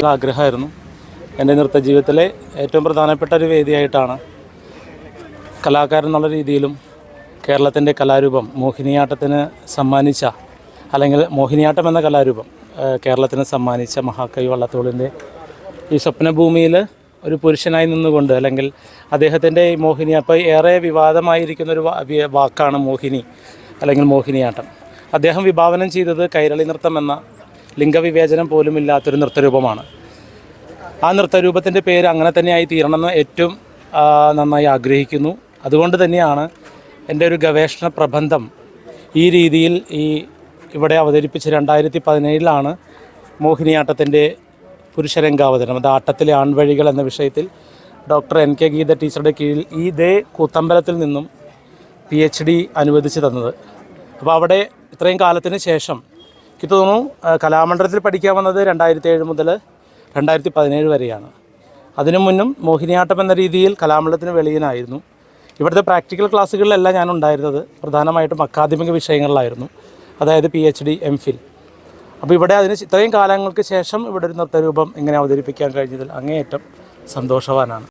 ആഗ്രഹമായിരുന്നു. എൻ്റെ നൃത്ത ജീവിതത്തിലെ ഏറ്റവും പ്രധാനപ്പെട്ട ഒരു വേദിയായിട്ടാണ് കലാകാരൻ എന്നുള്ള രീതിയിലും കേരളത്തിൻ്റെ കലാരൂപം മോഹിനിയാട്ടത്തിന് സമ്മാനിച്ച, അല്ലെങ്കിൽ മോഹിനിയാട്ടം എന്ന കലാരൂപം കേരളത്തിന് സമ്മാനിച്ച മഹാകവി വള്ളത്തോളിൻ്റെ ഈ സ്വപ്നഭൂമിയിൽ ഒരു പുരുഷനായി നിന്നുകൊണ്ട്, അല്ലെങ്കിൽ അദ്ദേഹത്തിൻ്റെ ഈ അപ്പോൾ ഏറെ വിവാദമായിരിക്കുന്നൊരു വാക്കാണ് മോഹിനി അല്ലെങ്കിൽ മോഹിനിയാട്ടം. അദ്ദേഹം വിഭാവനം ചെയ്തത് കൈരളി നൃത്തം എന്ന ലിംഗവിവേചനം പോലും ഇല്ലാത്തൊരു നൃത്തരൂപമാണ്. ആ നൃത്തരൂപത്തിൻ്റെ പേര് അങ്ങനെ തന്നെയായി തീരണമെന്ന് ഏറ്റവും നന്നായി ആഗ്രഹിക്കുന്നു. അതുകൊണ്ട് തന്നെയാണ് എൻ്റെ ഒരു ഗവേഷണ പ്രബന്ധം ഈ രീതിയിൽ ഇവിടെ അവതരിപ്പിച്ച് 2017 മോഹിനിയാട്ടത്തിൻ്റെ പുരുഷരംഗാവതരണം, അത് ആട്ടത്തിലെ ആൺവഴികൾ എന്ന വിഷയത്തിൽ ഡോക്ടർ NK ഗീത ടീച്ചറുടെ കീഴിൽ ഇതേ കൂത്തമ്പലത്തിൽ നിന്നും PhD അനുവദിച്ച് തന്നത്. അപ്പോൾ അവിടെ ഇത്രയും കാലത്തിന് ശേഷം എനിക്ക് തോന്നുന്നു കലാമണ്ഡലത്തിൽ പഠിക്കാൻ വന്നത് 2007 മുതൽ 2017 വരെയാണ്. അതിനു മുന്നും മോഹിനിയാട്ടം എന്ന രീതിയിൽ കലാമണ്ഡലത്തിന് വെളിയിലായിരുന്നു. ഇവിടുത്തെ പ്രാക്ടിക്കൽ ക്ലാസ്സുകളിലെല്ലാം ഞാൻ ഉണ്ടായിരുന്നത് പ്രധാനമായിട്ടും അക്കാദമിക വിഷയങ്ങളിലായിരുന്നു, അതായത് PhD MPhil. അപ്പോൾ ഇവിടെ ഇത്രയും കാലങ്ങൾക്ക് ശേഷം ഇവിടെ ഒരു നൃത്തരൂപം ഇങ്ങനെ അവതരിപ്പിക്കാൻ കഴിഞ്ഞതിൽ അങ്ങേയറ്റം സന്തോഷവാനാണ്.